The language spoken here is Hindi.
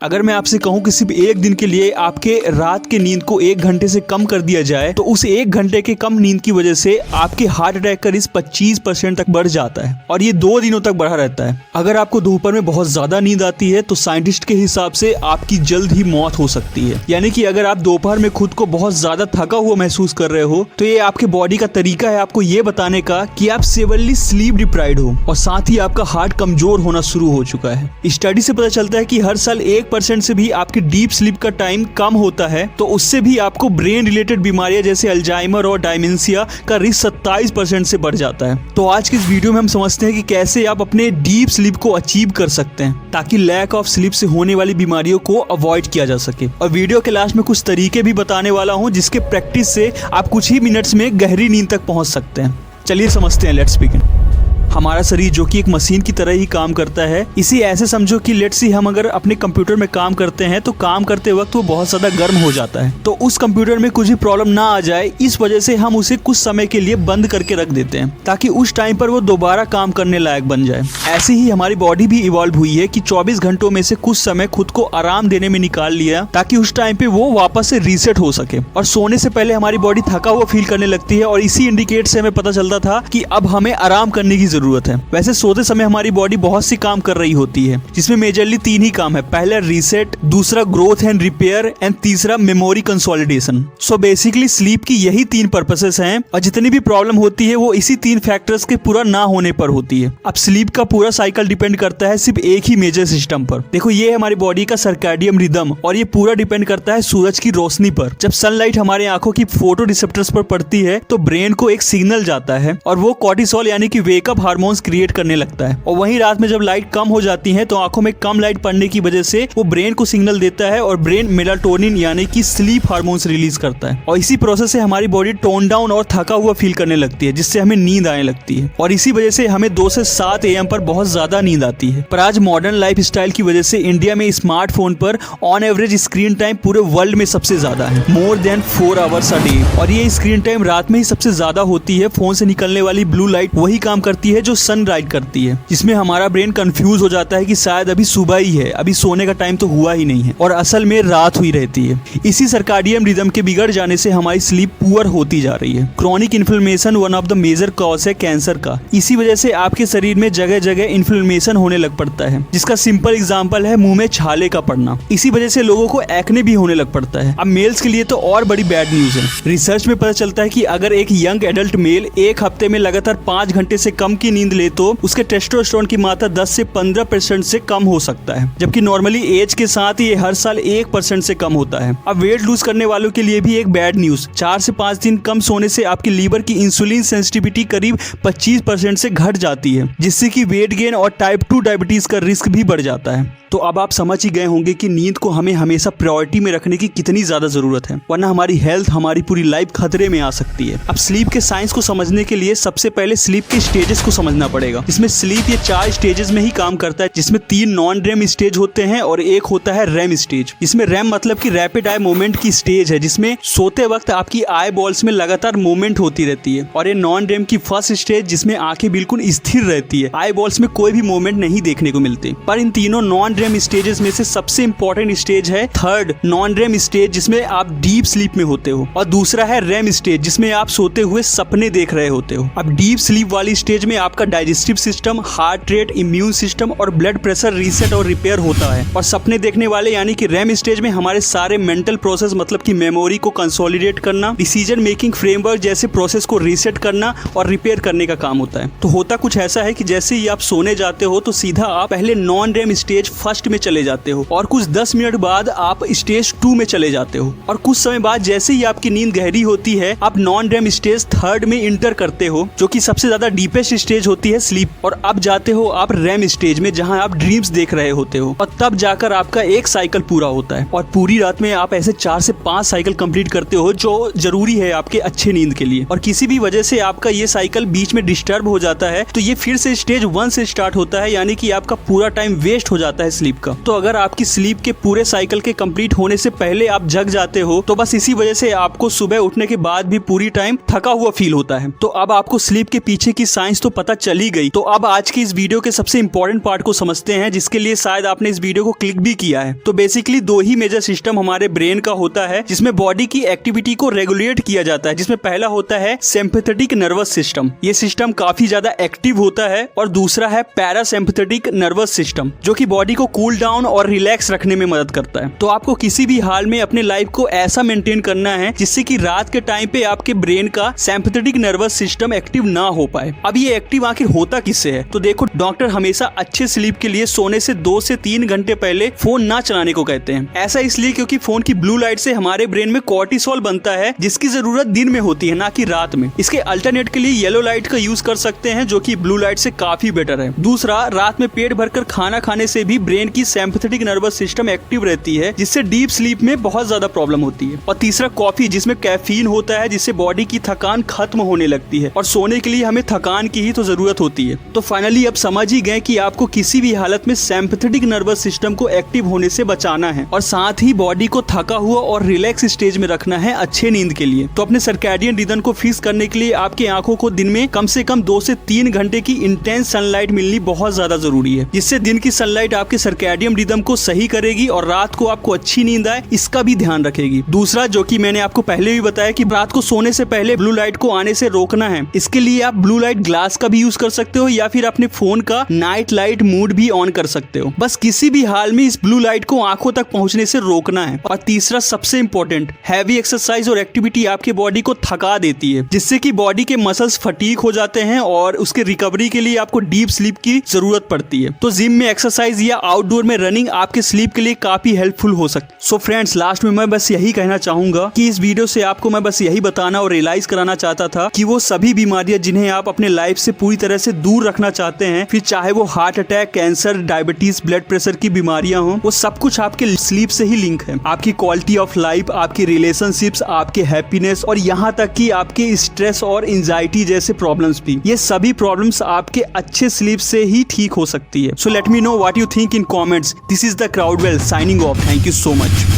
अगर मैं आपसे कहूं कि सिर्फ एक दिन के लिए आपके रात के नींद को 1 घंटे से कम कर दिया जाए तो उस 1 घंटे के कम नींद की वजह से आपके हार्ट अटैक का रिस्क 25% तक बढ़ जाता है और ये 2 दिनों तक बढ़ा रहता है। अगर आपको दोपहर में बहुत ज्यादा नींद आती है तो साइंटिस्ट के हिसाब से आपकी जल्द ही मौत हो सकती है। यानी कि अगर आप दोपहर में खुद को बहुत ज्यादा थका हुआ महसूस कर रहे हो तो ये आपके बॉडी का तरीका है आपको ये बताने का कि आप सेवरली स्लीप डिप्राइव्ड हो और साथ ही आपका हार्ट कमजोर होना शुरू हो चुका है। स्टडी से पता चलता है कि हर साल 1% से भी आपकी डीप स्लीप का टाइम कम होता है तो उससे भी आपको ब्रेन रिलेटेड बीमारियां जैसे अल्जाइमर और डायमेंशिया का रिस्क 27% से बढ़ जाता है। तो आज की इस वीडियो में हम समझते हैं कि कैसे आप अपने डीप स्लीप को अचीव कर सकते हैं ताकि लैक ऑफ स्लीप से होने वाली बीमारियों को अवॉइड किया जा सके। और वीडियो के लास्ट में कुछ तरीके भी बताने वाला हूँ जिसके प्रैक्टिस से आप कुछ ही मिनट्स में गहरी नींद तक पहुंच सकते हैं। चलिए समझते हैं, लेट्स बिगिन। हमारा शरीर जो कि एक मशीन की तरह ही काम करता है, इसे ऐसे समझो कि लेट्स सी हम अगर अपने कंप्यूटर में काम करते हैं तो काम करते वक्त वो बहुत ज्यादा गर्म हो जाता है तो उस कंप्यूटर में कुछ भी प्रॉब्लम ना आ जाए इस वजह से हम उसे कुछ समय के लिए बंद करके रख देते हैं ताकि उस टाइम पर वो दोबारा काम करने लायक बन जाए। ऐसे ही हमारी बॉडी भी इवॉल्व हुई है कि 24 घंटों में से कुछ समय खुद को आराम देने में निकाल लिया ताकि उस टाइम पे वो वापस से रीसेट हो सके। और सोने से पहले हमारी बॉडी थका हुआ फील करने लगती है और इसी इंडिकेट से हमें पता चलता था कि अब हमें आराम करने की जरूरत है। वैसे सोते समय हमारी बॉडी बहुत सी काम कर रही होती है जिसमें मेजरली 3 ही काम है। पहला रीसेट, दूसरा ग्रोथ एंड रिपेयर एंड तीसरा memory consolidation. So basically sleep की यही 3 पर्पसेस हैं और जितनी भी प्रॉब्लम होती है वो इसी 3 फैक्टर्स के पूरा ना होने पर होती है। अब स्लीप का पूरा साइकिल डिपेंड करता है सिर्फ एक ही मेजर सिस्टम पर। देखो ये है हमारी बॉडी का सर्कैडियन रिदम और ये पूरा डिपेंड करता है सूरज की रोशनी पर। जब सनलाइट हमारे आंखों की फोटो रिसेप्टर्स पर पड़ती है तो ब्रेन को एक सिग्नल जाता है और वो कॉर्टिसोल यानी कि वेकअप हार्मोन्स क्रिएट करने लगता है। और वहीं रात में जब लाइट कम हो जाती है तो आंखों में कम लाइट पड़ने की वजह से वो ब्रेन को सिग्नल देता है और ब्रेन मेलाटोनिन यानी कि स्लीप हार्मोन्स रिलीज करता है और इसी प्रोसेस से हमारी बॉडी टोन डाउन और थका हुआ फील करने लगती है जिससे हमें नींद आने लगती है और इसी वजह से हमें 2 से 7 AM पर बहुत ज्यादा नींद आती है। पर आज मॉडर्न लाइफ स्टाइल की वजह से इंडिया में स्मार्टफोन पर ऑन एवरेज स्क्रीन टाइम पूरे वर्ल्ड में सबसे ज्यादा है, more than 4 hours a day. और ये स्क्रीन टाइम रात में ही सबसे ज्यादा होती है। फोन से निकलने वाली ब्लू लाइट वही काम करती है जो सन लाइट करती है, जिसमें हमारा ब्रेन कंफ्यूज हो जाता है कि शायद अभी सुबह ही है, अभी सोने का टाइम तो हुआ ही नहीं है और असल में रात हुई रहती है। इसी सर्काडियन रिदम के बिगड़ जाने से हमारी स्लीप पुअर होती जा रही है। Chronic inflammation one of the major cause है कैंसर का। इसी वजह से आपके शरीर में जगह जगह इन्फ्लेमेशन होने लग पड़ता है जिसका सिंपल एग्जाम्पल है मुंह में छाले का पड़ना। इसी वजह से लोगों को एक्ने भी होने लग पड़ता है। अब मेल्स के लिए तो और बड़ी बैड न्यूज है। रिसर्च में पता चलता है कि अगर एक यंग एडल्ट मेल एक हफ्ते में लगातार 5 घंटे से कम की नींद ले तो उसके टेस्टोस्टेरोन की मात्रा 10 से 15% से कम हो सकता है, जबकि नॉर्मली एज के साथ ये हर साल 1% से कम होता है। अब वेट लूज करने वालों के लिए भी एक बैड न्यूज, 4 से 5 दिन कम सोने से आपकी लीवर की इंसुलिन सेंसिटिविटी करीब 25% से घट जाती है जिससे कि वेट गेन और टाइप 2 डायबिटीज का रिस्क भी बढ़ जाता है। तो अब आप समझ ही गए होंगे कि नींद को हमें हमेशा प्रायोरिटी में रखने की कितनी ज्यादा जरूरत है, वरना हमारी हेल्थ, हमारी पूरी लाइफ खतरे में आ सकती है। अब स्लीप के साइंस को समझने के लिए सबसे पहले स्लीप के स्टेजेस को समझना पड़ेगा। इसमें स्लीप ये 4 स्टेजेस में ही काम करता है जिसमें 3 नॉन रेम स्टेज होते हैं और एक होता है रैम स्टेज। इसमें रैम मतलब कि रैपिड आई मूवमेंट की स्टेज है जिसमें सोते वक्त आपकी आई बॉल्स में लगातार मूवमेंट होती रहती है। और ये नॉन रेम की फर्स्ट स्टेज जिसमें आंखें बिल्कुल स्थिर रहती है, आई बॉल्स में कोई भी मूवमेंट नहीं देखने को मिलती। पर इन तीनों नॉन रेम स्टेजेस में से सबसे इंपॉर्टेंट स्टेज है थर्ड नॉन रेम स्टेज जिसमें आप डीप स्लीप में होते हो और दूसरा है रेम स्टेज जिसमें आप सोते हुए सपने देख रहे होते हो। अब डीप स्लीप वाली स्टेज में आपका digestive system, heart rate, immune system और ब्लड प्रेशर रीसेट और रिपेयर होता है। और सपने देखने वाले यानी कि रेम स्टेज में हमारे सारे मेंटल प्रोसेस मतलब कि मेमोरी को कंसोलिडेट करना, डिसीजन मेकिंग फ्रेमवर्क जैसे प्रोसेस को रीसेट करना और रिपेयर करने का काम होता है। तो होता कुछ ऐसा है कि जैसे ही आप सोने जाते हो तो सीधा आप पहले नॉन रेम स्टेज फर्स्ट में चले जाते हो और कुछ 10 मिनट बाद आप स्टेज 2 में चले जाते हो और कुछ समय बाद जैसे ही आपकी नींद गहरी होती है आप नॉन रेम स्टेज 3rd में इंटर करते हो जो कि सबसे ज्यादा डीपेस्ट स्टेज होती है स्लीप। और अब जाते हो आप रेम स्टेज में जहां आप ड्रीम्स देख रहे होते हो और तब जाकर आपका एक साइकिल पूरा होता है और पूरी रात में आप ऐसे 4 से 5 साइकिल कंप्लीट करते हो जो जरूरी है आपके अच्छे नींद के लिए। और किसी भी वजह से आपका ये साइकिल बीच में डिस्टर्ब हो जाता है तो ये फिर से स्टेज 1 से स्टार्ट होता है यानी कि आपका पूरा टाइम वेस्ट हो जाता है स्लीप का। तो अगर आपकी स्लीप के पूरे साइकिल के कंप्लीट होने से पहले आप जग जाते हो तो बस इसी वजह से आपको सुबह उठने के बाद भी पूरी टाइम थका हुआ फील होता है। तो अब आपको स्लीप के पीछे की साइंस तो पता पता चली गई, तो अब आज की इस वीडियो के सबसे इंपॉर्टेंट पार्ट को समझते हैं, जिसके लिए शायद आपने इस वीडियो को क्लिक भी किया है। तो बेसिकली दो ही मेजर सिस्टम हमारे ब्रेन का होता है जिसमें बॉडी की एक्टिविटी को रेगुलेट किया जाता है, जिसमें पहला होता है सिंपैथेटिक नर्वस सिस्टम। ये सिस्टम काफी ज्यादा एक्टिव होता है। और दूसरा है पैरासिम्पैथेटिक नर्वस सिस्टम, जो कि बॉडी को कूल डाउन और रिलैक्स रखने में मदद करता है। तो आपको किसी भी हाल में अपने लाइफ को ऐसा मेंटेन करना है जिससे कि रात के टाइम पे आपके ब्रेन का सिंपैथेटिक नर्वस सिस्टम एक्टिव ना हो पाए। अब ये एक्टिव आखिर होता किससे है? तो देखो, डॉक्टर हमेशा अच्छे स्लीप के लिए सोने से 2 से 3 घंटे पहले फोन ना चलाने को कहते हैं। ऐसा इसलिए क्योंकि फोन की ब्लू लाइट से हमारे ब्रेन में कॉर्टिसोल बनता है, जिसकी जरूरत दिन में होती है, ना कि रात में। इसके अल्टरनेट के लिए येलो लाइट का यूज कर सकते हैं, जो कि ब्लू लाइट से काफी बेटर है। दूसरा, रात में पेट भरकर खाना खाने से भी ब्रेन की सिंपैथेटिक नर्वस सिस्टम एक्टिव रहती है, जिससे डीप स्लीप में बहुत ज्यादा प्रॉब्लम होती है। और तीसरा, कॉफी, जिसमें कैफीन होता है, जिससे बॉडी की थकान खत्म होने लगती है और सोने के लिए हमें थकान की ही तो जरूरत होती है। तो फाइनली अब समझ ही गए कि आपको किसी भी हालत में सिंपैथेटिक नर्वस सिस्टम को एक्टिव होने से बचाना है और साथ ही बॉडी को थका हुआ और रिलैक्स स्टेज में रखना है अच्छे नींद के लिए। तो अपने सर्कैडियन रिदम को फिक्स करने के लिए आपकी आंखों को दिन में कम से कम 2 से 3 घंटे की इंटेंस सनलाइट मिलनी बहुत ज्यादा जरूरी है, जिससे दिन की सनलाइट आपके सर्कैडियन रिदम को सही करेगी और रात को आपको अच्छी नींद आए, इसका भी ध्यान रखेगी। दूसरा, जो कि मैंने आपको पहले भी बताया कि रात को सोने से पहले ब्लू लाइट को आने से रोकना है। इसके लिए आप ब्लू लाइट ग्लास का भी यूज कर सकते हो या फिर अपने फोन का नाइट लाइट मोड भी ऑन कर सकते हो। बस किसी भी हाल में इस ब्लू लाइट को आंखों तक पहुंचने से रोकना है। और तीसरा, सबसे इंपॉर्टेंट, हैवी एक्सरसाइज और एक्टिविटी आपके बॉडी को थका देती है, जिससे कि बॉडी के मसल्स फटीग हो जाते हैं और उसके रिकवरी के लिए आपको डीप स्लीप की जरूरत पड़ती है। तो जिम में एक्सरसाइज या आउटडोर में रनिंग आपके स्लीप के लिए काफी हेल्पफुल हो सकती है। सो फ्रेंड्स, लास्ट में मैं बस यही कहना चाहूंगा कि इस वीडियो से आपको मैं बस यही बताना और रियलाइज कराना चाहता था कि वो सभी बीमारियां जिन्हें आप अपने लाइफ से पूरी तरह से दूर रखना चाहते हैं, फिर चाहे वो heart attack, cancer, diabetes, blood pressure की बीमारियां हों, वो सब कुछ आपके स्लीप से ही लिंक है। आपकी क्वालिटी ऑफ लाइफ, आपकी रिलेशनशिप्स, आपके हैप्पीनेस और यहाँ तक कि आपके स्ट्रेस और एंजाइटी जैसे प्रॉब्लम्स भी, ये सभी प्रॉब्लम्स आपके अच्छे स्लीप से ही ठीक हो सकती है। So let me know what you think in comments. This is the Crowdwell signing off. Thank you so much.